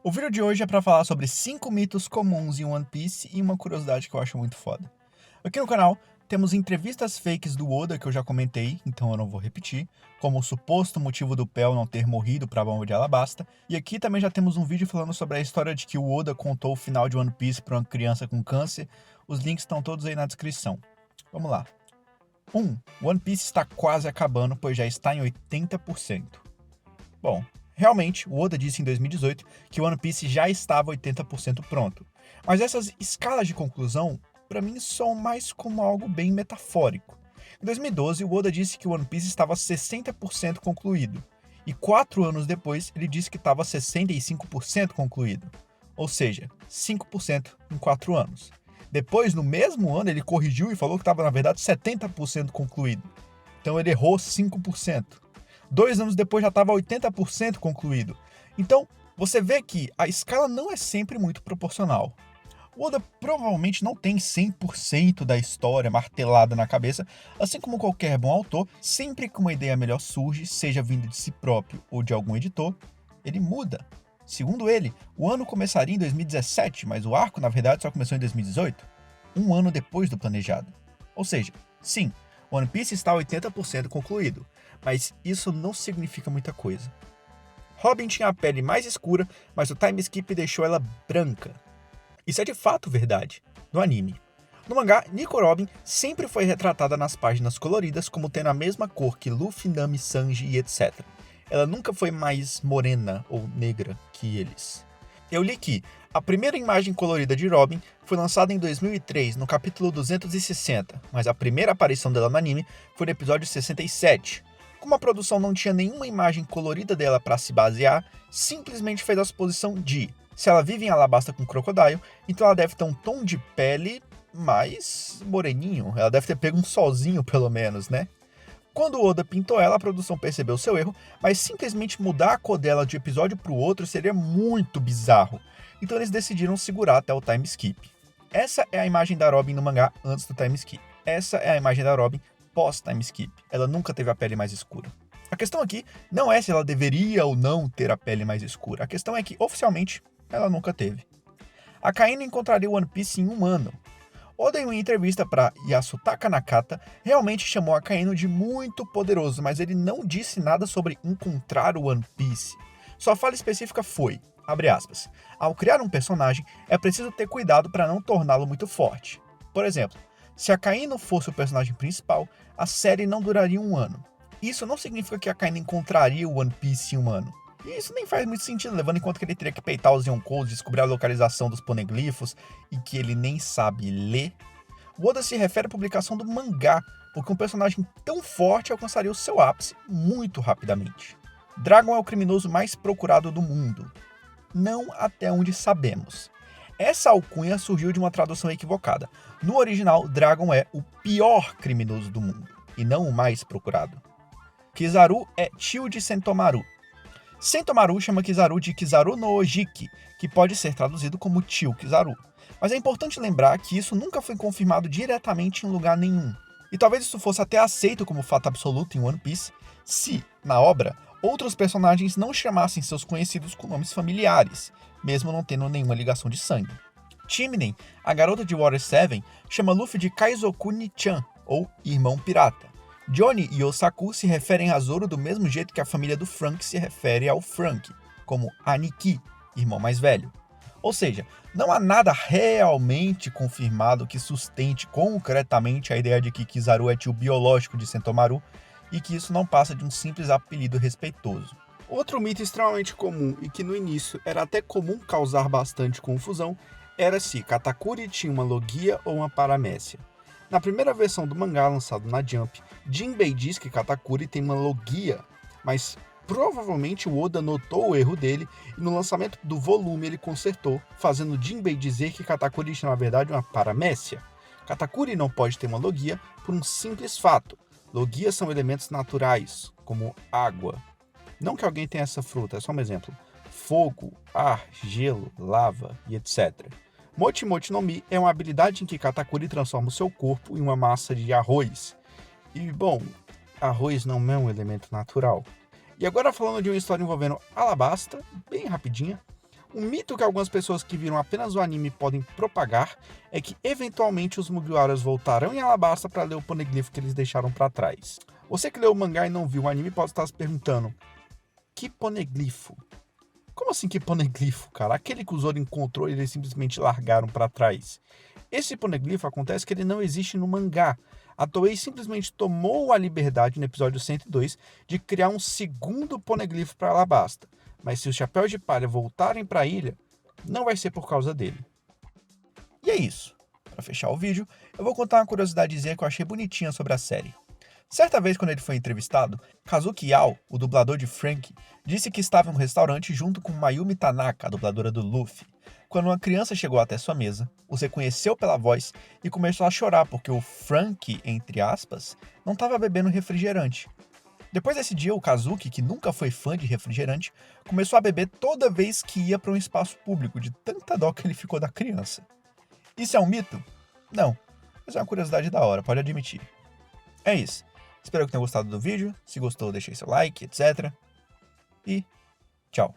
O vídeo de hoje é para falar sobre 5 mitos comuns em One Piece e uma curiosidade que eu acho muito foda. Aqui no canal temos entrevistas fakes do Oda que eu já comentei, então eu não vou repetir, como o suposto motivo do Pell não ter morrido para a bomba de Alabasta, e aqui também já temos um vídeo falando sobre a história de que o Oda contou o final de One Piece para uma criança com câncer. Os links estão todos aí na descrição. Vamos lá. 1. One Piece está quase acabando, pois já está em 80%. Bom, realmente, o Oda disse em 2018 que o One Piece já estava 80% pronto. Mas essas escalas de conclusão, para mim, são mais como algo bem metafórico. Em 2012, o Oda disse que o One Piece estava 60% concluído. E 4 anos depois, ele disse que estava 65% concluído. Ou seja, 5% em 4 anos. Depois, no mesmo ano, ele corrigiu e falou que estava, na verdade, 70% concluído. Então ele errou 5%. 2 anos depois já estava 80% concluído. Então, você vê que a escala não é sempre muito proporcional. O Oda provavelmente não tem 100% da história martelada na cabeça, assim como qualquer bom autor, sempre que uma ideia melhor surge, seja vinda de si próprio ou de algum editor, ele muda. Segundo ele, o ano começaria em 2017, mas o arco, na verdade, só começou em 2018, um ano depois do planejado. Ou seja, sim, One Piece está 80% concluído, mas isso não significa muita coisa. Robin tinha a pele mais escura, mas o time skip deixou ela branca. Isso é de fato verdade, no anime. No mangá, Nico Robin sempre foi retratada nas páginas coloridas como tendo a mesma cor que Luffy, Nami, Sanji e etc. Ela nunca foi mais morena ou negra que eles. Eu li que a primeira imagem colorida de Robin foi lançada em 2003, no capítulo 260, mas a primeira aparição dela no anime foi no episódio 67. Como a produção não tinha nenhuma imagem colorida dela para se basear, simplesmente fez a suposição de: se ela vive em Alabasta com Crocodile, então ela deve ter um tom de pele mais moreninho, ela deve ter pego um solzinho pelo menos, né? Quando o Oda pintou ela, a produção percebeu seu erro, mas simplesmente mudar a cor dela de episódio para o outro seria muito bizarro. Então eles decidiram segurar até o time skip. Essa é a imagem da Robin no mangá antes do time skip. Essa é a imagem da Robin pós-time skip. Ela nunca teve a pele mais escura. A questão aqui não é se ela deveria ou não ter a pele mais escura. A questão é que, oficialmente, ela nunca teve. A Kaino encontraria o One Piece em um ano. Oda, em uma entrevista para Yasutaka Nakata, realmente chamou a Kaino de muito poderoso, mas ele não disse nada sobre encontrar o One Piece. Sua fala específica foi, abre aspas, ao criar um personagem, é preciso ter cuidado para não torná-lo muito forte. Por exemplo, se a Kaino fosse o personagem principal, a série não duraria um ano. Isso não significa que a Kaino encontraria o One Piece em um ano. E isso nem faz muito sentido, levando em conta que ele teria que peitar os Yonkous, descobrir a localização dos poneglyphos e que ele nem sabe ler. O Oda se refere à publicação do mangá, porque um personagem tão forte alcançaria o seu ápice muito rapidamente. Dragon é o criminoso mais procurado do mundo. Não até onde sabemos. Essa alcunha surgiu de uma tradução equivocada. No original, Dragon é o pior criminoso do mundo, e não o mais procurado. Kizaru é tio de Sentomaru. Sentomaru chama Kizaru de Kizaru no Ojiki, que pode ser traduzido como tio Kizaru. Mas é importante lembrar que isso nunca foi confirmado diretamente em lugar nenhum. E talvez isso fosse até aceito como fato absoluto em One Piece, se, na obra, outros personagens não chamassem seus conhecidos com nomes familiares, mesmo não tendo nenhuma ligação de sangue. Chimney, a garota de Water 7, chama Luffy de Kaizoku Ni-chan, ou Irmão Pirata. Johnny e Osaku se referem a Zoro do mesmo jeito que a família do Frank se refere ao Frank, como Aniki, irmão mais velho. Ou seja, não há nada realmente confirmado que sustente concretamente a ideia de que Kizaru é tio biológico de Sentomaru e que isso não passa de um simples apelido respeitoso. Outro mito extremamente comum e que no início era até comum causar bastante confusão era se Katakuri tinha uma Logia ou uma Paramécia. Na primeira versão do mangá lançado na Jump, Jinbei diz que Katakuri tem uma Logia, mas provavelmente o Oda notou o erro dele e no lançamento do volume ele consertou, fazendo Jinbei dizer que Katakuri tinha na verdade uma Paramécia. Katakuri não pode ter uma Logia por um simples fato. Logias são elementos naturais, como água. Não que alguém tenha essa fruta, é só um exemplo. Fogo, ar, gelo, lava e etc. Mochi Mochi no Mi é uma habilidade em que Katakuri transforma o seu corpo em uma massa de arroz. E, bom, arroz não é um elemento natural. E agora falando de uma história envolvendo Alabasta, bem rapidinha. Um mito que algumas pessoas que viram apenas o anime podem propagar é que eventualmente os Mugiwaras voltarão em Alabasta para ler o poneglyph que eles deixaram para trás. Você que leu o mangá e não viu o anime pode estar se perguntando: que poneglypho? Como assim que poneglypho, cara? Aquele que o Zoro encontrou e eles simplesmente largaram para trás. Esse poneglypho acontece que ele não existe no mangá. A Toei simplesmente tomou a liberdade no episódio 102 de criar um segundo poneglypho para Alabasta. Mas se os Chapéus de Palha voltarem para a ilha, não vai ser por causa dele. E é isso. Para fechar o vídeo, eu vou contar uma curiosidadezinha que eu achei bonitinha sobre a série. Certa vez, quando ele foi entrevistado, Kazuki Yao, o dublador de Frank, disse que estava em um restaurante junto com Mayumi Tanaka, a dubladora do Luffy, quando uma criança chegou até sua mesa, os reconheceu pela voz e começou a chorar porque o Frank, entre aspas, não estava bebendo refrigerante. Depois desse dia, o Kazuki, que nunca foi fã de refrigerante, começou a beber toda vez que ia para um espaço público, de tanta dó que ele ficou da criança. Isso é um mito? Não, mas é uma curiosidade da hora, pode admitir. É isso. Espero que tenham gostado do vídeo. Se gostou, deixe seu like, etc. E tchau.